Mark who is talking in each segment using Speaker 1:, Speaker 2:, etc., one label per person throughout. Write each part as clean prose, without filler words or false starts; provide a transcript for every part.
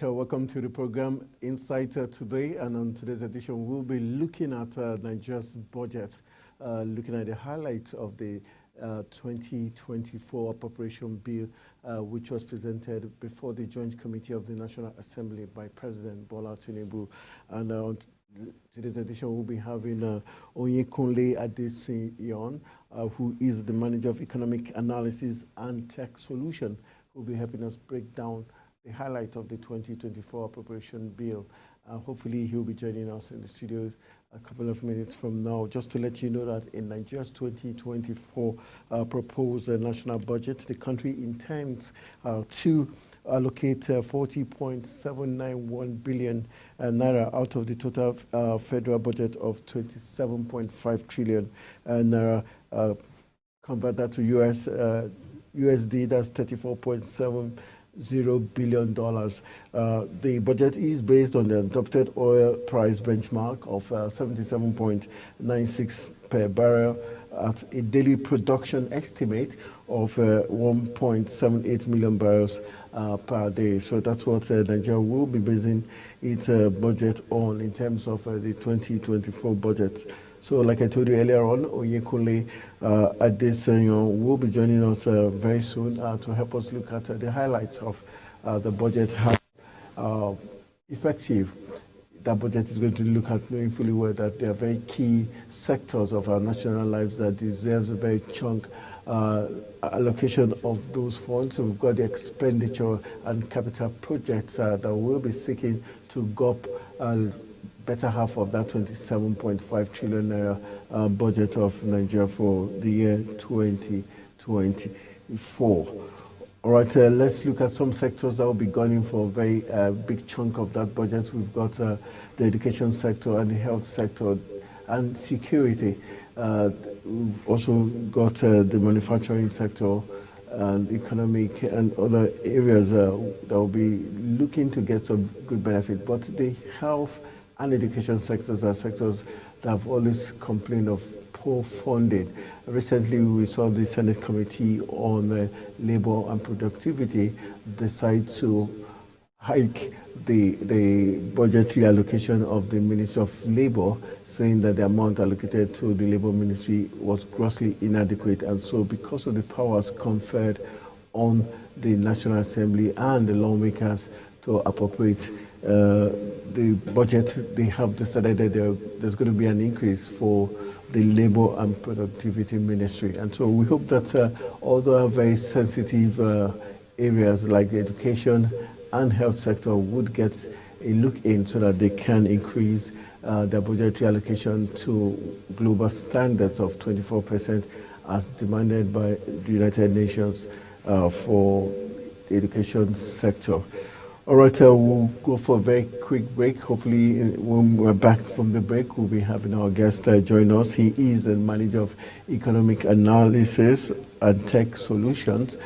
Speaker 1: right, welcome to the program Insight today, and on today's edition we'll be looking at Nigeria's budget, looking at the highlights of the 2024 appropriation bill, which was presented before the Joint Committee of the National Assembly by President Bola Tinubu. And on today's edition we'll be having Onyekunle Adesinyon, who is the Manager of Economic Analysis and Tech Solution, who will be helping us break down the highlight of the 2024 appropriation bill. Hopefully he'll be joining us in the studio a couple of minutes from now. Just to let you know that in Nigeria's 2024 proposed national budget, the country intends to allocate 40.791 billion naira out of the total federal budget of 27.5 trillion naira. Convert that to USD, that's 34.70 billion dollars. The budget is based on the adopted oil price benchmark of 77.96 per barrel at a daily production estimate of 1.78 million barrels per day. So that's what Nigeria will be basing its budget on in terms of the 2024 budget. So like I told you earlier on, Onyekunle Adesinyon will be joining us very soon to help us look at the highlights of the budget, how effective that budget is going to look at, knowing fully well that there are very key sectors of our national lives that deserves a very chunk allocation of those funds. So we've got the expenditure and capital projects that we'll be seeking to gop better half of that 27.5 trillion naira budget of Nigeria for the year 2024. All right, let's look at some sectors that will be gunning for a very big chunk of that budget. We've got the education sector and the health sector and security. We've also got the manufacturing sector and economic and other areas that will be looking to get some good benefit. But the health and education sectors are sectors that have always complained of poor funding. Recently, we saw the Senate Committee on Labor and Productivity decide to hike the budgetary allocation of the Ministry of Labor, saying that the amount allocated to the Labor Ministry was grossly inadequate. And so because of the powers conferred on the National Assembly and the lawmakers to appropriate the budget, they have decided that there's going to be an increase for the Labor and Productivity Ministry. And so we hope that although very sensitive areas like the education and health sector would get a look in so that they can increase their budgetary allocation to global standards of 24% as demanded by the United Nations for the education sector. All right, we'll go for a very quick break. Hopefully, when we're back from the break, we'll be having our guest join us. He is the Manager of Economic Analysis and Tech Solutions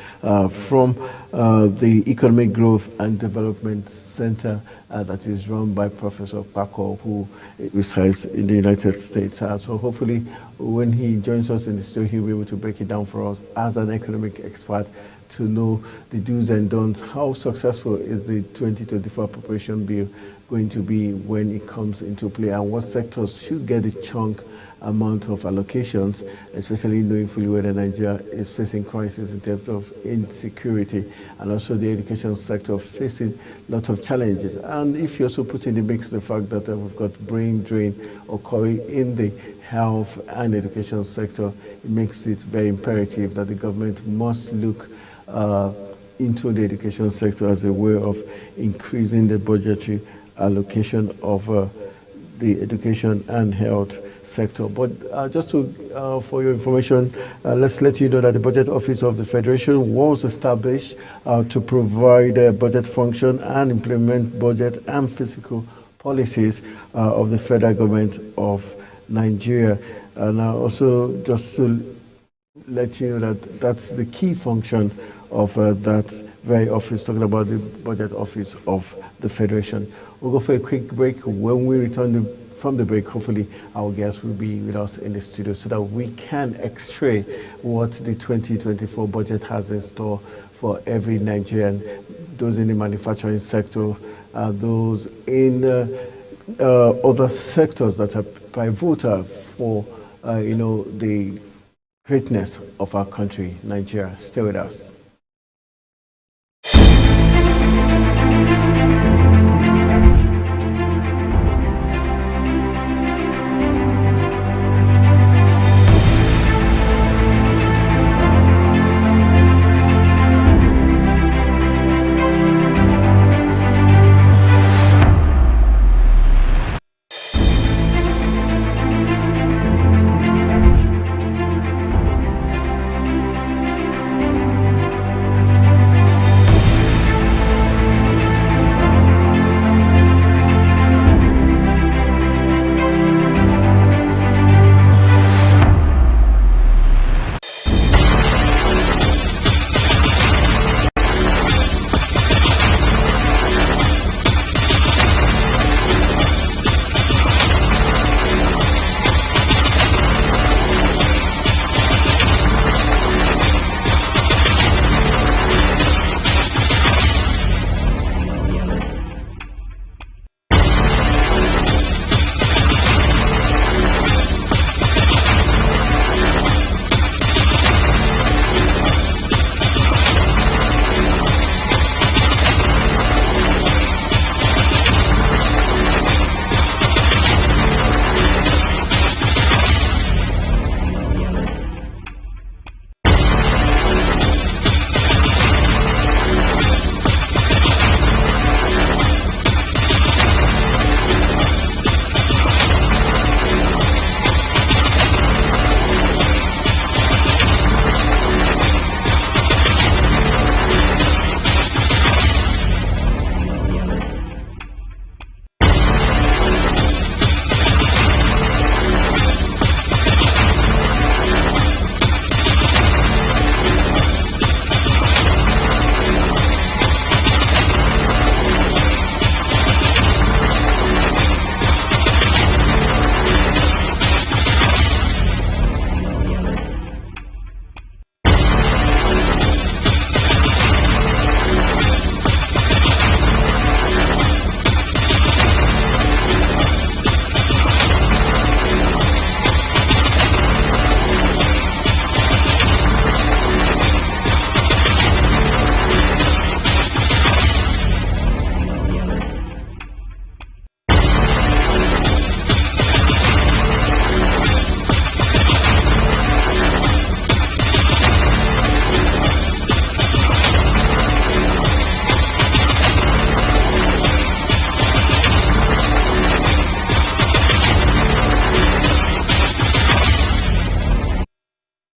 Speaker 1: from the Economic Growth and Development Center that is run by Professor Paco, who resides in the United States. So hopefully, when he joins us in the studio, he'll be able to break it down for us as an economic expert, to know the do's and don'ts. How successful is the 2024 appropriation bill going to be when it comes into play, and what sectors should get a chunk amount of allocations, especially knowing fully well that Nigeria is facing crisis in terms of insecurity, and also the education sector facing lots of challenges. And if you also put in the mix the fact that we've got brain drain occurring in the health and education sector, it makes it very imperative that the government must look into the education sector as a way of increasing the budgetary allocation of the education and health sector. But just to, for your information, let's let you know that the Budget Office of the Federation was established to provide budget function and implement budget and fiscal policies of the federal government of Nigeria. And also just to let you know that that's the key function of that very office, talking about the Budget Office of the Federation. We'll go for a quick break. When we return from the break, hopefully our guests will be with us in the studio so that we can x-ray what the 2024 budget has in store for every Nigerian, those in the manufacturing sector, those in other sectors that are pivotal for, the greatness of our country, Nigeria. Stay with us.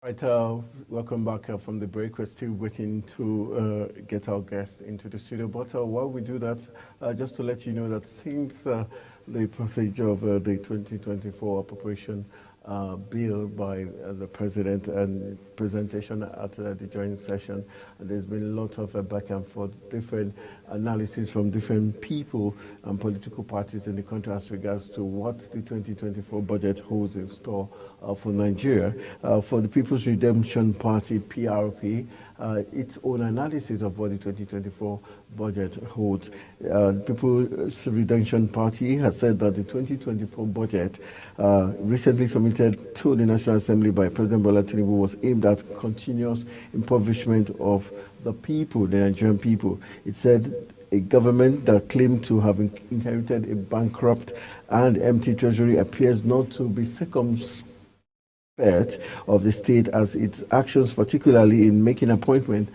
Speaker 1: Right, welcome back from the break. We're still waiting to get our guest into the studio. But while we do that, just to let you know that since the passage of the 2024 appropriation bill by the president and presentation at the joint session, there's been a lot of back and forth, different analysis from different people and political parties in the country as regards to what the 2024 budget holds in store for Nigeria. For the People's Redemption Party, PRP, its own analysis of what the 2024 budget holds. People's Redemption Party has said that the 2024 budget recently submitted to the National Assembly by President Bola Tinubu was aimed at continuous impoverishment of the people, the Nigerian people. It said a government that claimed to have inherited a bankrupt and empty treasury appears not to be circumspect of the state, as its actions, particularly in making appointment,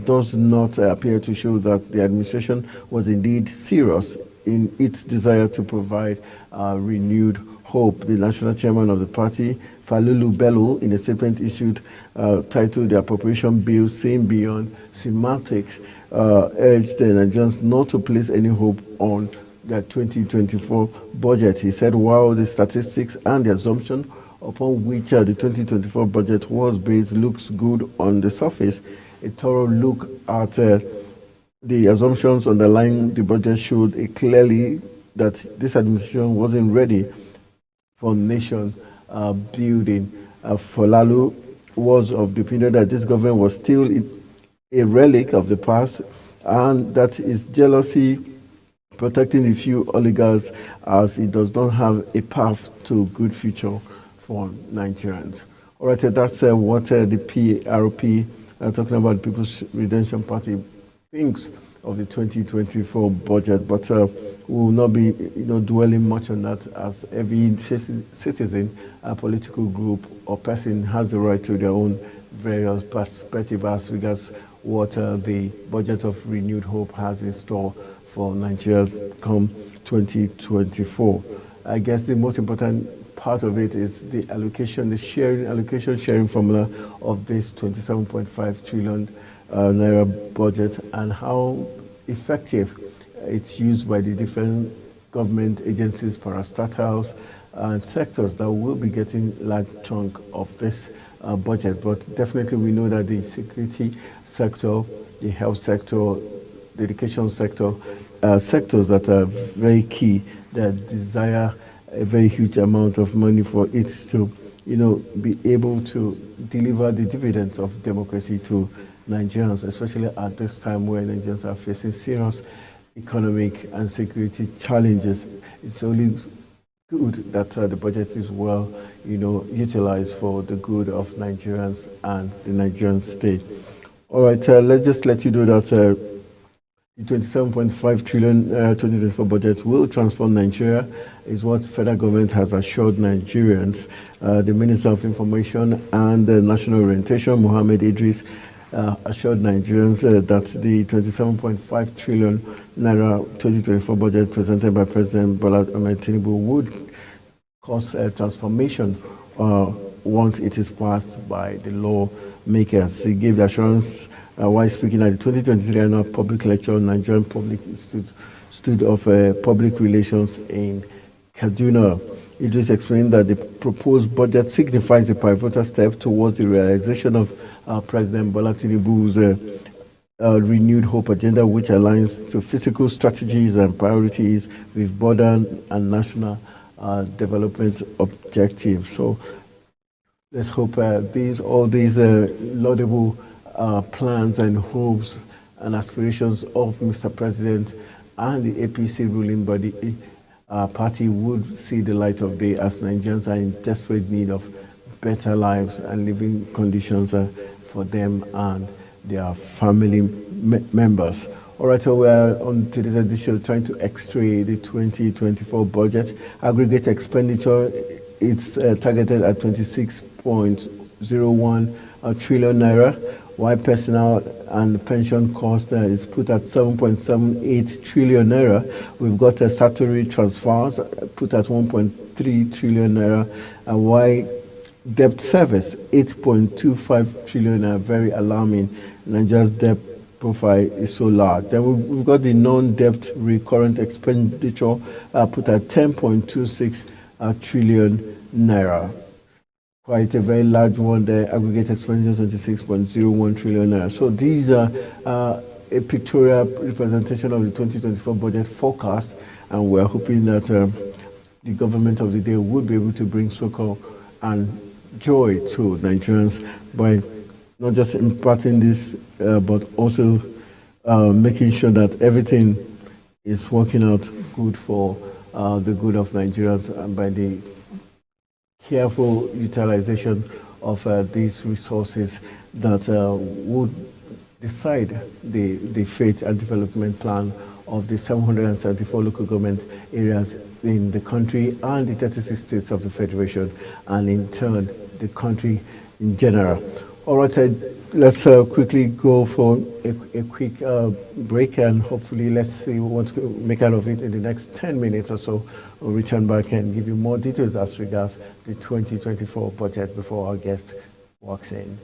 Speaker 1: does not appear to show that the administration was indeed serious in its desire to provide renewed hope. The national chairman of the party, Falulu Bello, in a statement issued titled "The Appropriation Bill, Saying Beyond Semantics," urged the Nigerians not to place any hope on the 2024 budget. He said, while the statistics and the assumption upon which the 2024 budget was based looks good on the surface, a thorough look at the assumptions underlying the budget showed clearly that this administration wasn't ready for nation building. Falalu was of the opinion that this government was still a relic of the past and that its jealousy protecting a few oligarchs as it does not have a path to good future for Nigerians. All right, that's what the PRP, talking about the People's Redemption Party, thinks of the 2024 budget, but we will not be dwelling much on that, as every citizen, political group or person has the right to their own various perspective as regards what the budget of Renewed Hope has in store for Nigerians come 2024. I guess the most important part of it is the allocation, the allocation sharing formula of this 27.5 trillion naira budget, and how effective it's used by the different government agencies, parastatals, and sectors that will be getting large chunk of this budget. But definitely we know that the security sector, the health sector, the education sector, sectors that are very key, that desire a very huge amount of money for it to, be able to deliver the dividends of democracy to Nigerians, especially at this time where Nigerians are facing serious economic and security challenges. It's only good that the budget is well, utilized for the good of Nigerians and the Nigerian state. All right, let's just let you know that the 27.5 trillion 2024 budget will transform Nigeria, is what federal government has assured Nigerians. The Minister of Information and National Orientation, Mohammed Idris, assured Nigerians that the 27.5 trillion naira 2024 budget presented by President Bola Ahmed Tinubu would cause a transformation once it is passed by the lawmakers. He gave the assurance while speaking at the 2023 annual public lecture on Nigerian Public Institute of Public Relations in Kaduna. Idris explained that the proposed budget signifies a pivotal step towards the realization of President Bola Tinubu's Renewed Hope agenda, which aligns to physical strategies and priorities with border and national development objectives. So let's hope all these laudable plans and hopes and aspirations of Mr. President and the APC ruling body party would see the light of day, as Nigerians are in desperate need of better lives and living conditions for them and their family members. All right, so we're on today's edition trying to x-ray the 2024 budget. Aggregate expenditure, it's targeted at 26.01 trillion naira, while personnel and pension cost is put at 7.78 trillion naira. We've got statutory transfers put at 1.3 trillion naira, and while debt service 8.25 trillion naira, very alarming. Nigeria's debt profile is so large. Then we've got the non-debt recurrent expenditure put at 10.26 trillion naira. Quite a very large one there. Aggregate expenditure 26.01 trillion naira. So these are a pictorial representation of the 2024 budget forecast, and we're hoping that the government of the day would be able to bring succor and joy to Nigerians by not just imparting this, but also making sure that everything is working out good for the good of Nigerians, and by the careful utilization of these resources that would decide the fate and development plan of the 774 local government areas in the country and the 36 states of the Federation, and in turn the country in general. All right, let's quickly go for a quick break, and hopefully let's see what we make out of it in the next 10 minutes or so. We'll return back and give you more details as regards the 2024 budget before our guest walks in.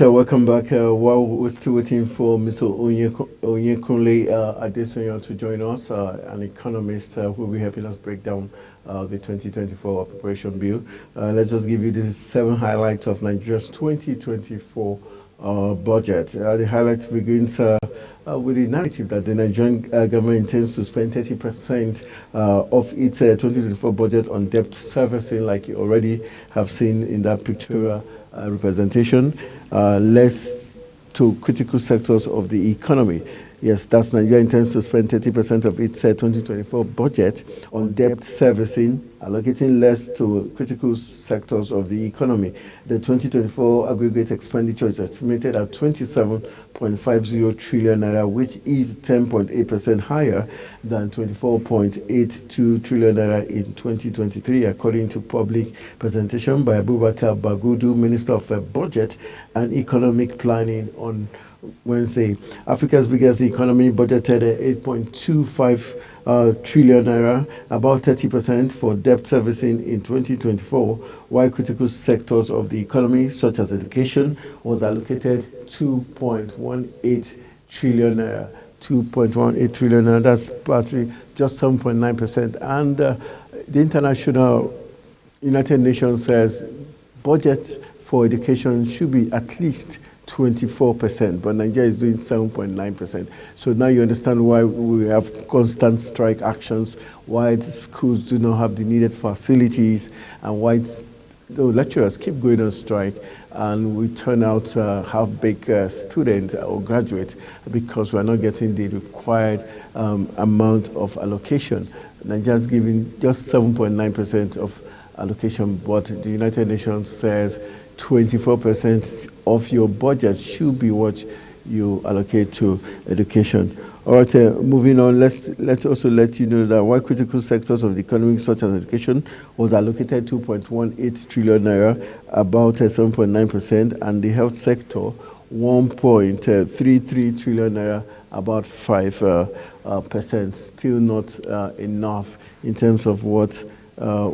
Speaker 1: right, welcome back. While we're still waiting for Mr. Onyekunle Adesoyan to join us, an economist who will be helping us break down the 2024 appropriation bill. Let's just give you the 7 highlights of Nigeria's 2024 budget. The highlights begins with the narrative that the Nigerian government intends to spend 30% of its 2024 budget on debt servicing, like you already have seen in that pictorial representation, less to critical sectors of the economy. Yes, that's Nigeria intends to spend 30% of its 2024 budget on debt servicing, allocating less to critical sectors of the economy. The 2024 aggregate expenditure is estimated at 27.50 trillion naira, which is 10.8% higher than 24.82 trillion naira in 2023, according to public presentation by Abubakar Bagudu, Minister of Budget and Economic Planning, on Wednesday. Africa's biggest economy budgeted 8.25 trillion naira, about 30% for debt servicing in 2024, while critical sectors of the economy, such as education, was allocated 2.18 trillion naira. 2.18 trillion naira, that's partly just 7.9%. And the International United Nations says budget for education should be at least 24%, but Nigeria is doing 7.9%. So now you understand why we have constant strike actions, why the schools do not have the needed facilities, and why the lecturers keep going on strike, and we turn out to have big students or graduates because we're not getting the required amount of allocation. Nigeria is giving just 7.9% of allocation, but the United Nations says 24% of your budget should be what you allocate to education. All right, moving on, let's also let you know that while critical sectors of the economy, such as education, was allocated 2.18 trillion naira, about 7.9%, and the health sector 1.33 trillion naira, about 5%. Still not enough in terms of what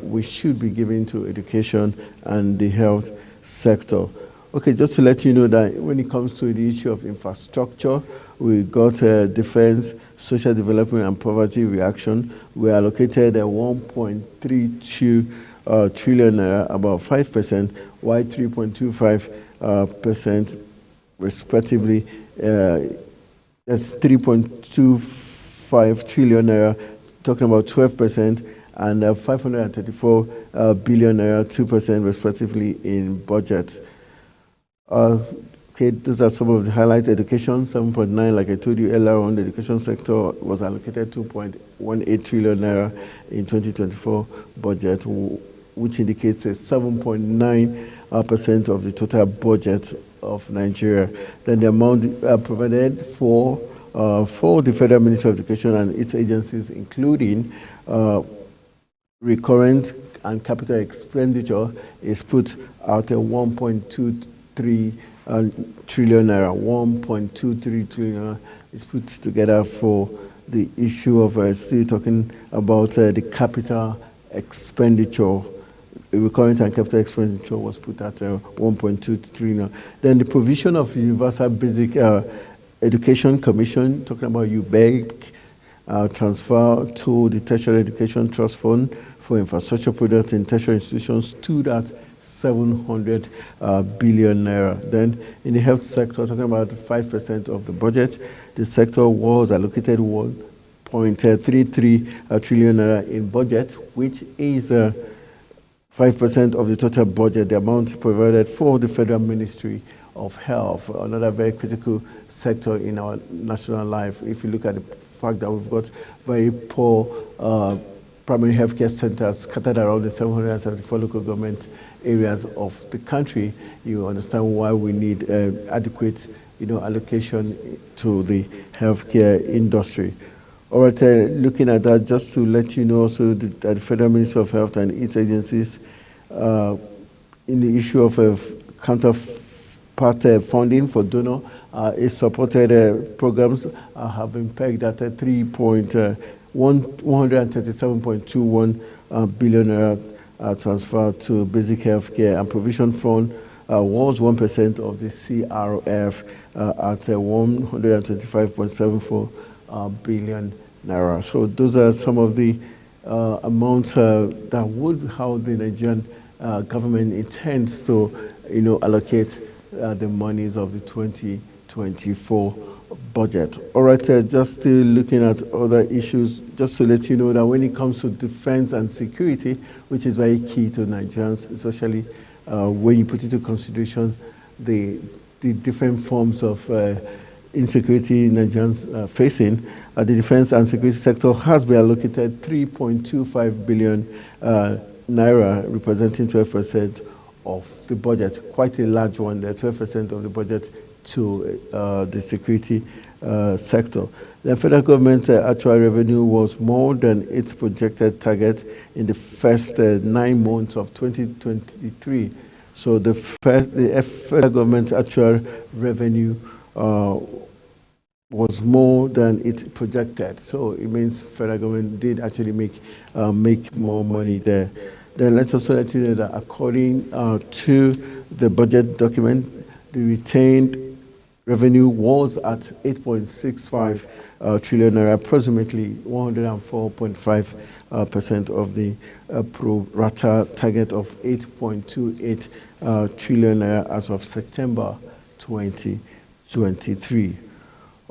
Speaker 1: we should be giving to education and the health sector. Okay, just to let you know that when it comes to the issue of infrastructure, we got defense, social development, and poverty reaction. We allocated 1.32 trillion naira, about 5%, while 3.25% respectively. That's 3.25 trillion naira, talking about 12%, and 534 billion naira, 2% respectively in budget. Okay, those are some of the highlights. Education, 7.9, like I told you earlier on, the education sector was allocated 2.18 trillion naira in 2024 budget, which indicates a 7.9% of the total budget of Nigeria. Then the amount provided for the Federal Ministry of Education and its agencies, including recurrent and capital expenditure, is put at a 1.23 trillion naira. 1.23 trillion is put together for the issue of still talking about the capital expenditure. Recurrent and capital expenditure was put at 1.2 trillion. Then the provision of Universal Basic Education Commission, talking about UBEC, transfer to the Tertiary Education Trust Fund for infrastructure projects in tertiary institutions, stood at 700 billion naira. Then in the health sector, talking about 5% of the budget, the sector was allocated 1.33 trillion naira in budget, which is 5% of the total budget, the amount provided for the Federal Ministry of Health, another very critical sector in our national life. If you look at the fact that we've got very poor primary healthcare centers scattered around the 774 local government areas of the country, you understand why we need adequate, allocation to the healthcare industry. All right, looking at that, just to let you know also that the Federal Ministry of Health and its agencies, in the issue of counterpart funding for donor, is supported programs have been pegged at 137.21 billion naira transfer to basic healthcare, and provision fund was 1% of the CRF at 125.74 billion naira. So those are some of the amounts that would how the Nigerian government intends to, allocate the monies of the 2024 budget. All right, just still looking at other issues, just to let you know that when it comes to defense and security, which is very key to Nigerians, especially when you put into consideration the different forms of insecurity Nigerians facing, the defense and security sector has been allocated 3.25 billion naira, representing 12% of the budget, quite a large one there, 12% of the budget to the security sector. The federal government actual revenue was more than its projected target in the first 9 months of 2023. So the federal government actual revenue was more than it projected. So it means federal government did actually make more money there. Then let's also let you know that according to the budget document, the retained revenue was at 8.65 trillion naira, approximately 104.5% of the pro rata target of 8.28 trillion naira as of September 2023.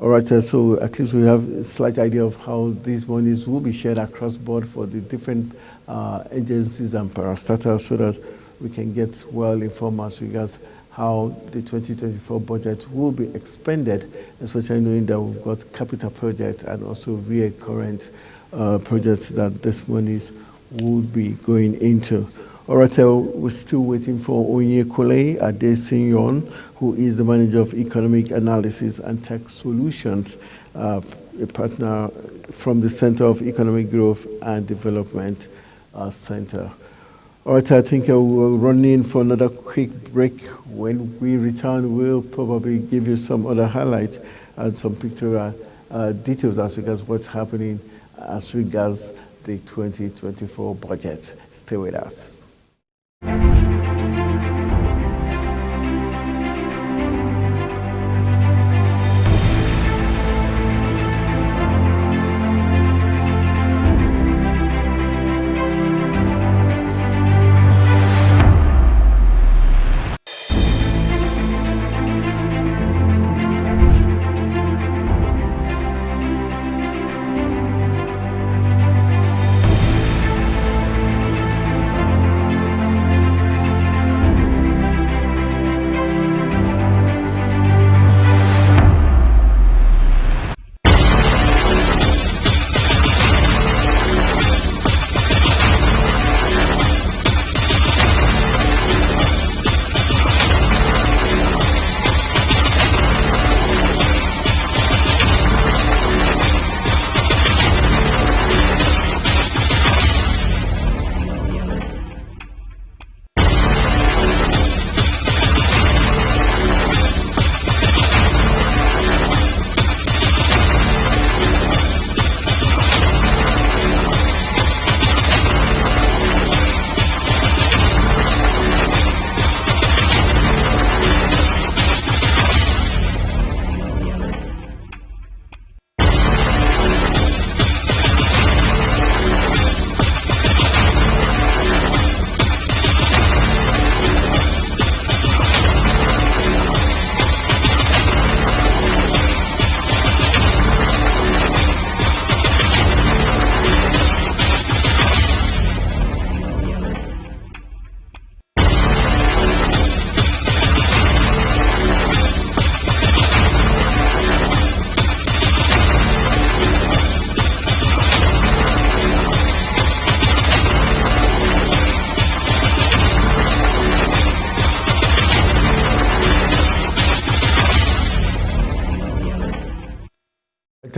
Speaker 1: All right, so at least we have a slight idea of how these monies will be shared across board for the different agencies and parastatals, so that we can get well informed as regards how the 2024 budget will be expended, especially knowing that we've got capital projects and also recurrent projects that this monies would be going into. All right, we're still waiting for Onyekole Adesinyon, who is the Manager of Economic Analysis and Tech Solutions, a partner from the Center of Economic Growth and Development Center. All right, I think we're running for another quick break. When we return, we'll probably give you some other highlights and some pictorial details as regards what's happening as regards the 2024 budget. Stay with us.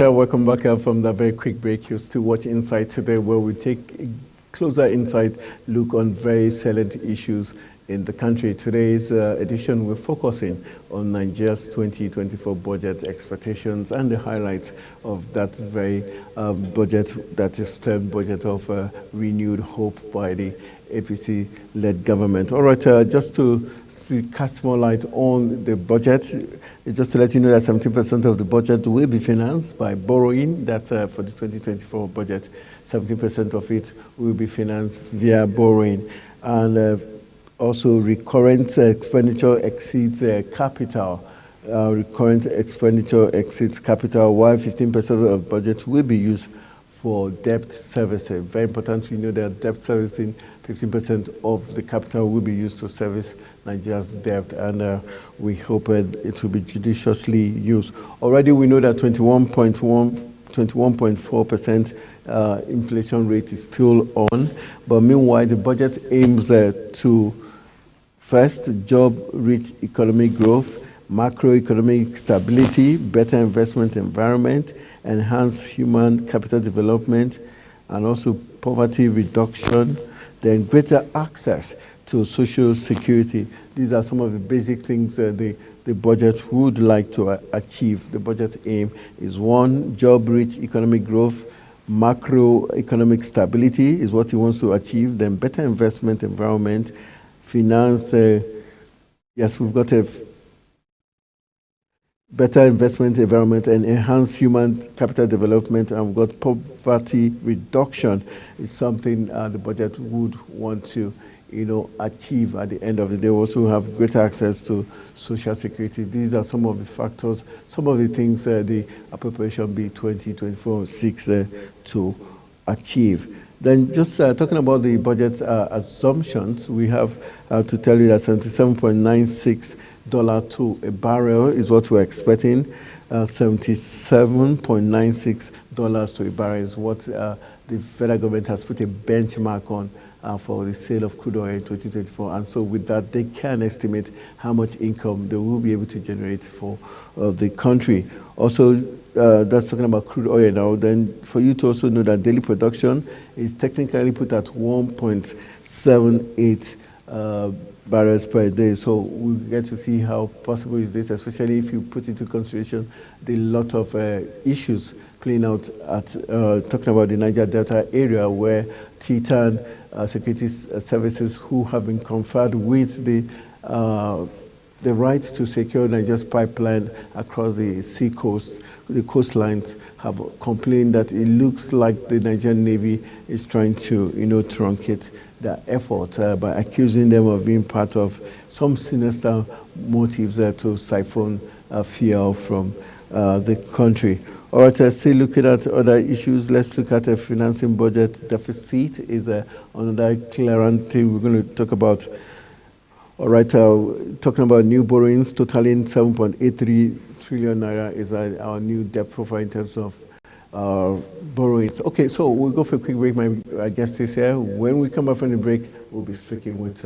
Speaker 1: Welcome back from that very quick break. You're still watching Insight today, where we take a closer insight look on very salient issues in the country. Today's edition, we're focusing on Nigeria's 2024 budget expectations and the highlights of that very budget, that is termed budget of renewed hope by the APC-led government. All right, just to to cast more light on the budget, just to let you know that 70% of the budget will be financed by borrowing. That's for the 2024 budget. 70% of it will be financed via borrowing. And also recurrent expenditure exceeds capital. Recurrent expenditure exceeds capital, while 15% of the budget will be used for debt servicing. Very important to know that debt servicing, 15% of the capital will be used to service Nigeria's debt, and we hope it will be judiciously used. Already we know that 21.4% inflation rate is still on, but meanwhile the budget aims to first, job-rich economic growth, macroeconomic stability, better investment environment, enhanced human capital development, and also poverty reduction, then greater access to social security. These are some of the basic things the budget would like to achieve. The budget aim is 1, job-rich economic growth, macroeconomic stability is what he wants to achieve, then better investment environment, finance, yes, we've got a better investment environment and enhanced human capital development, and we've got poverty reduction is something the budget would want to achieve at the end of the day. We also have greater access to social security. These are some of the factors, some of the things the appropriation bill 2024 seeks to achieve. Then just talking about the budget assumptions, we have to tell you that $77.96 to a barrel is what we're expecting. $77.96 to a barrel is what the federal government has put a benchmark on for the sale of crude oil in 2024. And so with that, they can estimate how much income they will be able to generate for the country. Also, that's talking about crude oil now. Then for you to also know that daily production is technically put at 1.78 barrels per day. So we get to see how possible is this, especially if you put into consideration the lot of issues playing out at talking about the Niger Delta area, where Titan Security Services, who have been conferred with the right to secure Nigeria's pipeline across the sea coast, the coastlines, have complained that it looks like the Nigerian Navy is trying to, truncate their effort by accusing them of being part of some sinister motives to siphon fuel from the country. All right, still looking at other issues, let's look at a financing budget deficit is another clearance thing we're going to talk about. All right, talking about new borrowings totaling 7.83 trillion naira is our new debt profile in terms of borrowings. Okay, so we'll go for a quick break. My guest is here. When we come back from the break, we'll be speaking with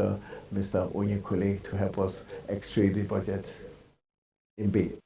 Speaker 1: Mr. Onyekole to help us x-ray the budget in bit.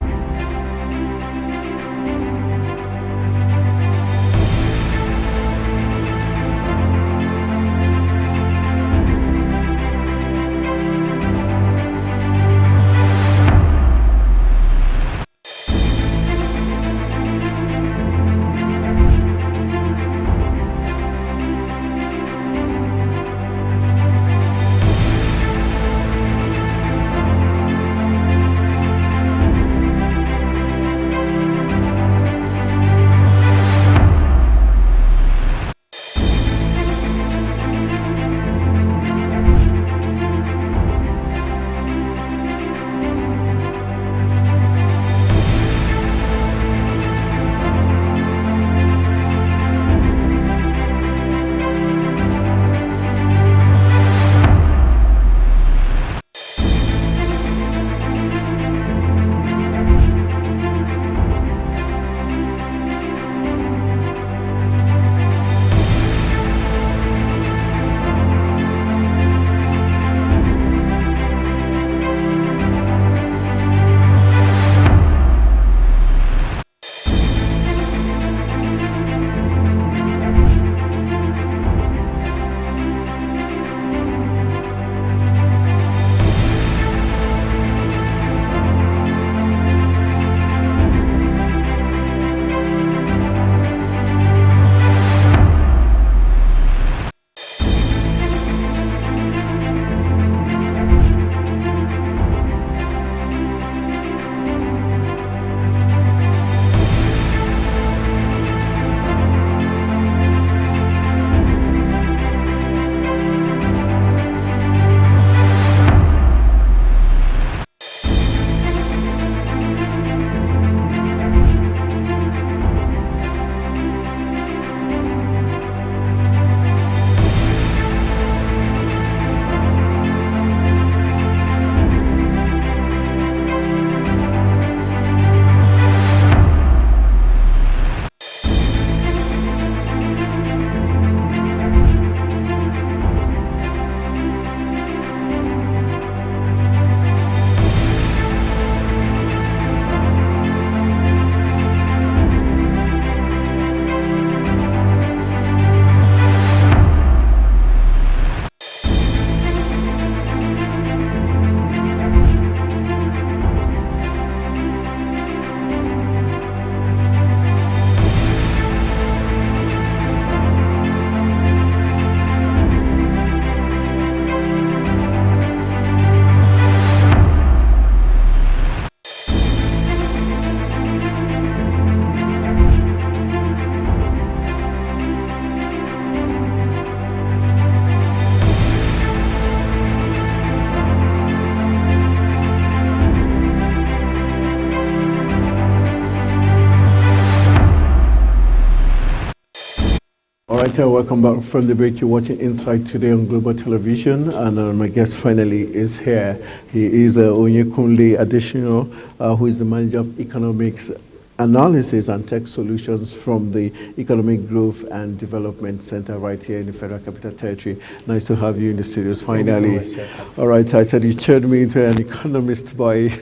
Speaker 1: right, welcome back from the break. You're watching Insight today on Global Television, and my guest finally is here. He is Onyekunle Adesina, who is the Manager of Economics Analysis and Tech Solutions from the Economic Growth and Development Center right here in the Federal Capital Territory. Nice to have you in the studios finally.
Speaker 2: Thank you so much,
Speaker 1: all right, I said you turned me into an economist by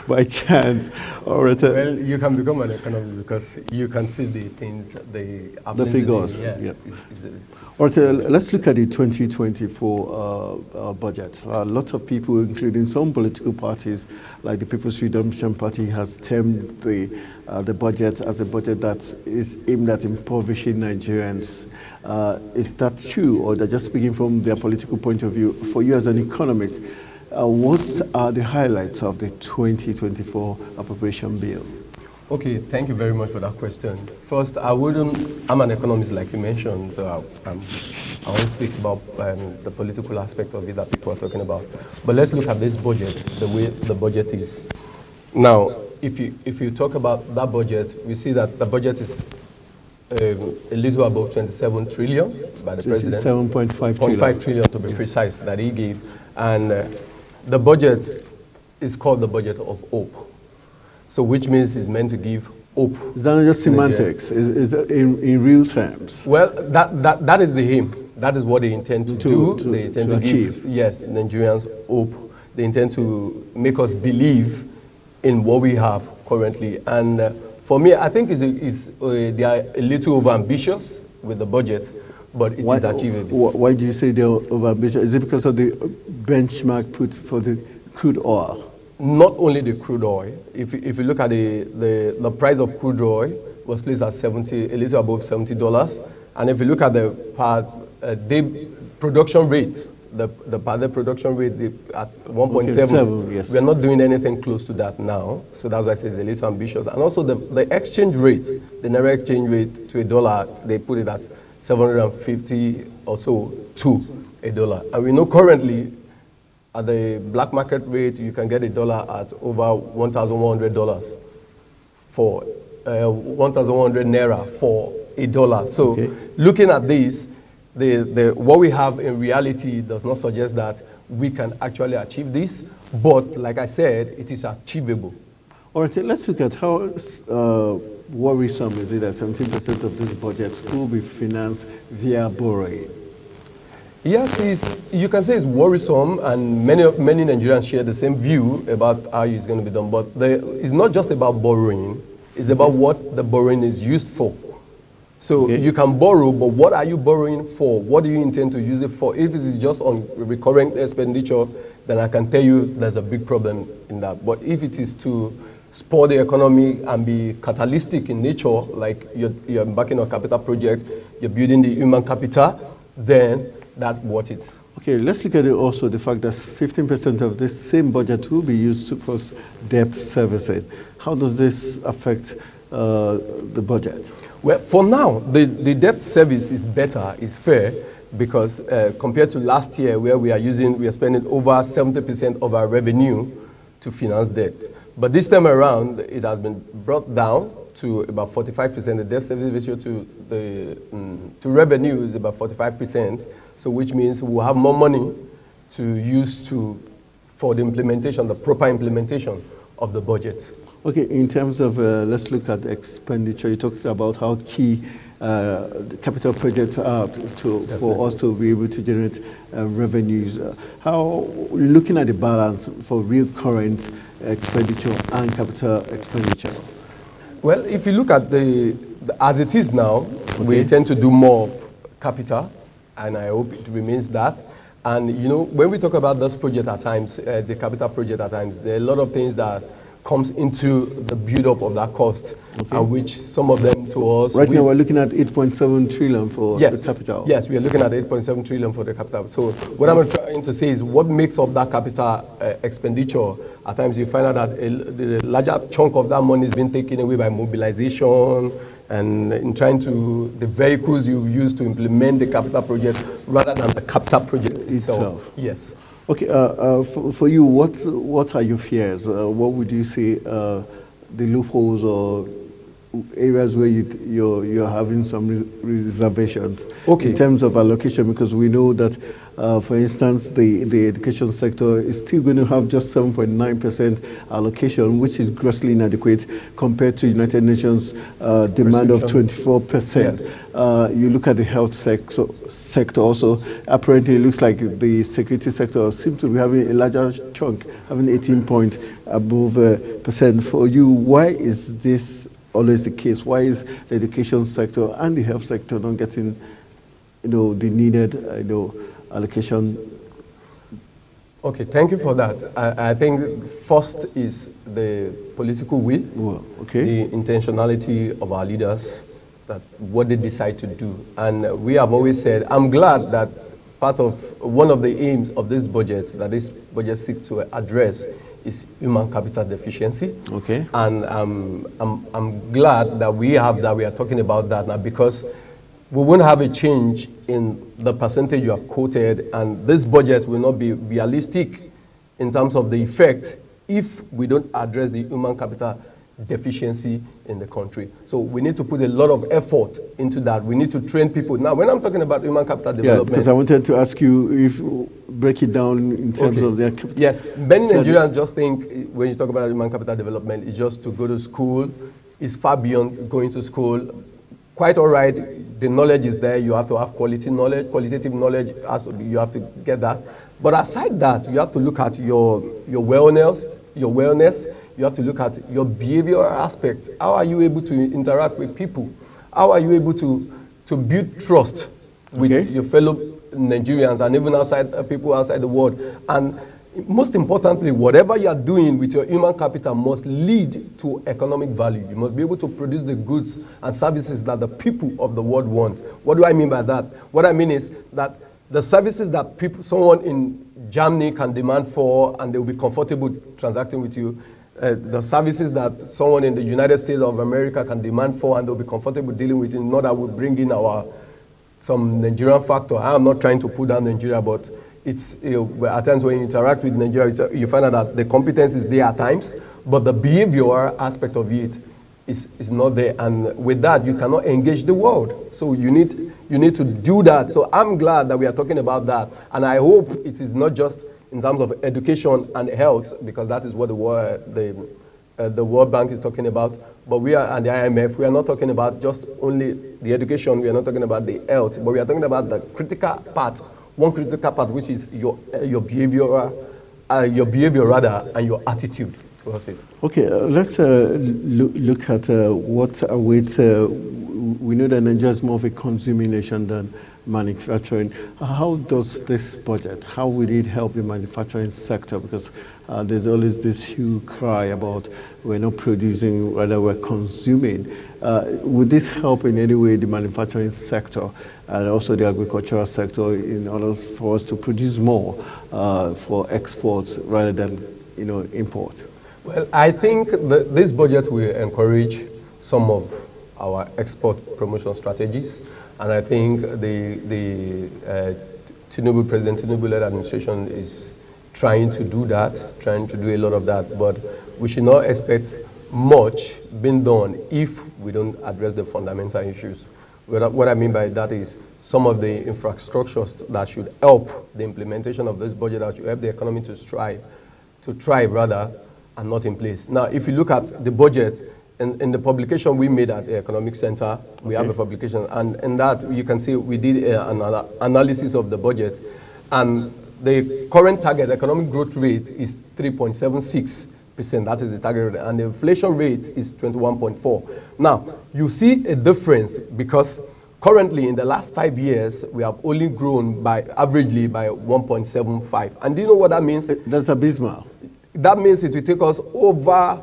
Speaker 1: by chance. All right.
Speaker 2: Well, you can become an economist because you can see the things, the
Speaker 1: figures.
Speaker 2: Yeah.
Speaker 1: All right, let's look at the 2024 budget. Lots of people, including some political parties, like the People's Redemption Party, has termed the budget as a budget that is aimed at impoverishing Nigerians. Is that true, or they're just speaking from their political point of view? For you as an economist, what are the highlights of the 2024 appropriation bill?
Speaker 2: Okay, thank you very much for that question. First, I'm an economist like you mentioned, so I won't speak about the political aspect of it that people are talking about. But let's look at this budget, the way the budget is. Now, if you talk about that budget, we see that the budget is a little above 27 trillion by the president.
Speaker 1: 7.5
Speaker 2: trillion to be precise that he gave. And the budget is called the budget of hope. So which means it's meant to give hope.
Speaker 1: Is that not just semantics? Is that in real terms?
Speaker 2: Well, that is the aim. That is what they intend to do. They intend to
Speaker 1: achieve.
Speaker 2: Give, yes, Nigerians hope. They intend to make us believe in what we have currently. And for me, I think they are a little over-ambitious with the budget, but it is achievable.
Speaker 1: Why do you say they're over-ambitious? Is it because of the benchmark put for the crude oil?
Speaker 2: Not only the crude oil. If you look at the price of crude oil was placed at a little above $70. And if you look at the per day production rate, the per day production rate at 1.7,
Speaker 1: yes.
Speaker 2: We are not doing anything close to that now. So that's why I say it's a little ambitious. And also the exchange rate, the Naira exchange rate to $1, they put it at 750 or so to $1. And we know currently at the black market rate, you can get $1 at over $1,100 for 1,100 Naira for $1. So looking at this, what we have in reality does not suggest that we can actually achieve this, but like I said, it is achievable.
Speaker 1: All right, let's look at how worrisome is it that 17% of this budget will be financed via borrowing?
Speaker 2: Yes, you can say it's worrisome, and many Nigerians share the same view about how it's going to be done. But it's not just about borrowing; it's about what the borrowing is used for. So you can borrow, but what are you borrowing for? What do you intend to use it for? If it is just on recurring expenditure, then I can tell you there's a big problem in that. But if it is to spur the economy and be catalytic in nature, like you're embarking on a capital project, you're building the human capital, then that's what it is.
Speaker 1: Okay, let's look at it also the fact that 15% of this same budget will be used for debt servicing. How does this affect the budget?
Speaker 2: Well, for now, the debt service is better, is fair, because compared to last year where we are spending over 70% of our revenue to finance debt. But this time around, it has been brought down to about 45%. The debt service ratio to revenue is about 45%. So which means we'll have more money to use for the implementation, the proper implementation of the budget.
Speaker 1: Okay, in terms of, let's look at expenditure. You talked about how key the capital projects are for us to be able to generate revenues. How, looking at the balance for real current expenditure and capital expenditure?
Speaker 2: Well, if you look at as it is now, we tend to do more of capital, and I hope it remains that. And you know, when we talk about this project at times, the capital project at times, there are a lot of things that comes into the build-up of that cost, and which some of them to us...
Speaker 1: Right now we're looking at 8.7 trillion for the capital.
Speaker 2: Yes, we are looking at 8.7 trillion for the capital. So what I'm trying to say is what makes up that capital expenditure. At times you find out that the larger chunk of that money is being taken away by mobilization and in trying to, the vehicles you use to implement the capital project rather than the capital project itself. Yes.
Speaker 1: Okay, for you, what are your fears? What would you say the loopholes or areas where you're having some reservations
Speaker 2: Okay.
Speaker 1: in terms of allocation, because we know that, for instance, the education sector is still going to have just 7.9% allocation, which is grossly inadequate compared to United Nations demand of 24%.
Speaker 2: Yes.
Speaker 1: You look at the health sector also, apparently it looks like the security sector seems to be having a larger chunk, having 18 point above percent. For you, why is this always the case? Why is the education sector and the health sector not getting, the needed, allocation?
Speaker 2: Okay, thank you for that. I think first is the political will,
Speaker 1: okay,
Speaker 2: the intentionality of our leaders, that what they decide to do. And we have always said, I'm glad that one of the aims of this budget, that this budget seeks to address, is human capital deficiency.
Speaker 1: Okay.
Speaker 2: And I'm glad that we are talking about that now, because we won't have a change in the percentage you have quoted, and this budget will not be realistic in terms of the effect if we don't address the human capital deficiency in the country. So we need to put a lot of effort into that. We need to train people. Now, when I'm talking about human capital development...
Speaker 1: because I wanted to ask you, break it down in terms of their capital.
Speaker 2: Yes, many Nigerians just think when you talk about human capital development, it's just to go to school. It's far beyond going to school. Quite all right, the knowledge is there. You have to have qualitative knowledge, you have to get that. But aside that, you have to look at your wellness. You have to look at your behavioral aspect. How are you able to interact with people? How are you able to build trust with your fellow Nigerians and even people outside the world? And most importantly, whatever you are doing with your human capital must lead to economic value. You must be able to produce the goods and services that the people of the world want. What do I mean by that? What I mean is that the services that someone in Germany can demand for and they will be comfortable transacting with you, the services that someone in the United States of America can demand for and they'll be comfortable dealing with, not that we bring in some Nigerian factor. I'm not trying to put down Nigeria, but it's at times when you interact with Nigeria, you find out that the competence is there at times, but the behavioral aspect of it is not there. And with that, you cannot engage the world. So you need to do that. So I'm glad that we are talking about that. And I hope it is not just in terms of education and health, because that is what the World Bank is talking about. But we are, and the IMF, we are not talking about just only the education, we are not talking about the health, but we are talking about the critical part, one critical part, which is your behavior rather, and your attitude towards it.
Speaker 1: Okay, let's look at what awaits. We know that Nigeria is more of a consuming nation than manufacturing. How does this budget, how will it help the manufacturing sector? Because there's always this huge cry about we're not producing, rather we're consuming. Would this help in any way the manufacturing sector and also the agricultural sector in order for us to produce more for exports rather than import?
Speaker 2: Well, I think this budget will encourage some of our export promotion strategies. And I think the President Tinubu-led administration is trying to do that, trying to do a lot of that. But we should not expect much being done if we don't address the fundamental issues. What I mean by that is some of the infrastructures that should help the implementation of this budget, that should help the economy to thrive rather, are not in place. Now, if you look at the budget, in the publication we made at the Economic Center, we have a publication, and in that you can see we did an analysis of the budget, and the current target economic growth rate is 3.76%. That is the target rate, and the inflation rate is 21.4. Now, you see a difference because currently in the last 5 years, we have only grown averagely by 1.75. And do you know what that means?
Speaker 1: That's abysmal.
Speaker 2: That means it will take us over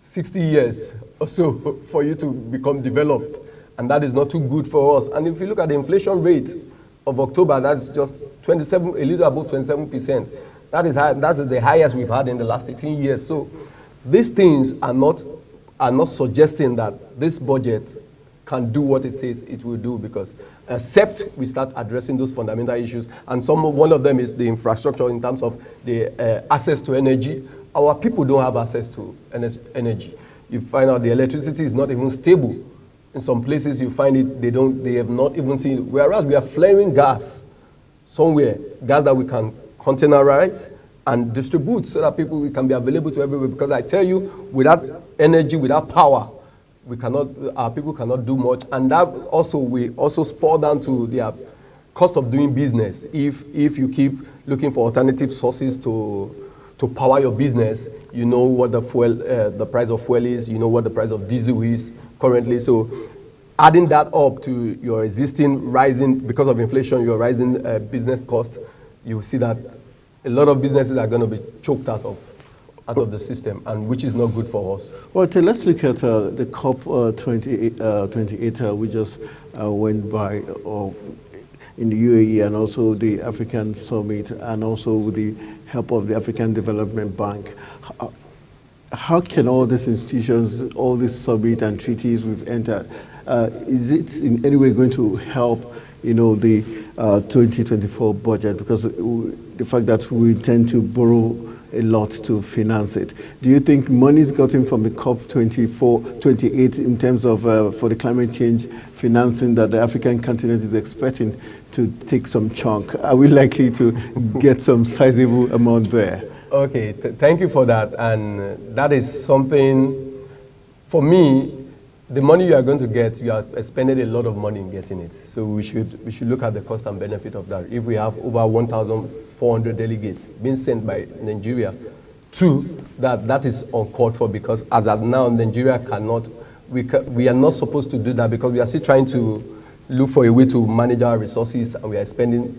Speaker 2: 60 years or so for you to become developed, and that is not too good for us. And if you look at the inflation rate of October, that's just 27, a little above 27%. That is the highest we've had in the last 18 years. So these things are not suggesting that this budget can do what it says it will do, because except we start addressing those fundamental issues, and one of them is the infrastructure in terms of the access to energy. Our people don't have access to energy. You find out the electricity is not even stable. In some places you find it, they have not even seen it. Whereas we are flaring gas somewhere, gas that we can containerize and distribute so that people can be available to everywhere. Because I tell you, without energy, without power, our people cannot do much. And that also will also spur down to their cost of doing business. If you keep looking for alternative sources to power your business, you know what the price of fuel is, you know what the price of diesel is currently. So adding that up to your existing rising, because of inflation, your rising business cost, you see that a lot of businesses are going to be choked out of the system, and which is not good for us.
Speaker 1: Well, let's look at the COP28 we just went by in the UAE, and also the African Summit, and also with the help of the African Development Bank. How can all these institutions, all these summit and treaties we've entered, is it in any way going to help, the 2024 budget? Because the fact that we tend to borrow a lot to finance it. Do you think money is gotten from the COP28 in terms of for the climate change financing that the African continent is expecting to take some chunk? Are we likely to get some sizable amount there?
Speaker 2: Okay, thank you for that. And that is something, for me, the money you are going to get, you are spending a lot of money in getting it. So we should look at the cost and benefit of that. If we have over 1,400 delegates being sent by Nigeria to that is uncalled for, because as of now, Nigeria we are not supposed to do that, because we are still trying to look for a way to manage our resources, and we are spending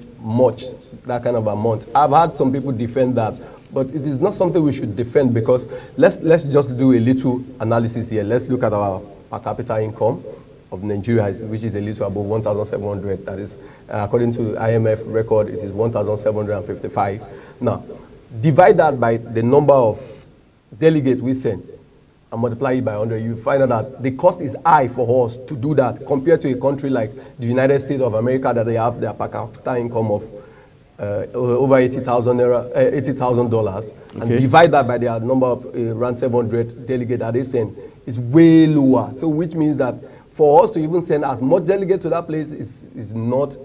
Speaker 2: that kind of amount. I've had some people defend that, but it is not something we should defend, because let's just do a little analysis here. Let's look at our per capita income of Nigeria, which is a little above 1,700. That is, according to IMF record, it is 1,755. Now, divide that by the number of delegates we send and multiply it by 100, you find out that the cost is high for us to do that, compared to a country like the United States of America, that they have their per capita income of over $80,000, and divide that by their number of around 700 delegates that they send, is way lower. So which means that for us to even send as much delegate to that place is not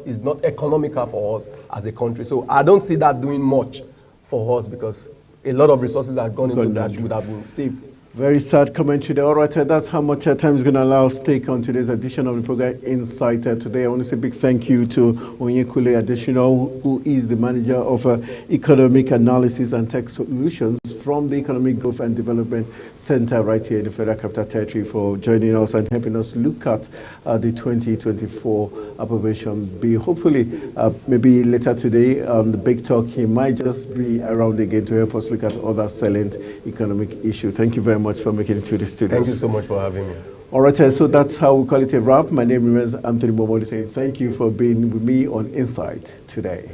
Speaker 2: economical for us as a country. So I don't see that doing much for us, because a lot of resources have gone into that would have been saved.
Speaker 1: Very sad commentary there. All right, that's how much time is going to allow us to take on today's edition of the program Insight. Today, I want to say a big thank you to Onyekule Adesina, who is the manager of Economic Analysis and Tech Solutions from the Economic Growth and Development Center right here in the Federal Capital Territory, for joining us and helping us look at the 2024 appropriation bill. Hopefully, maybe later today on the Big Talk, he might just be around again to help us look at other salient economic issues. Thank you very much for making it to the studio.
Speaker 2: Thank you so much for having me.
Speaker 1: All right, so that's how we call it a wrap. My name remains Anthony Momoli, saying thank you for being with me on Insight today.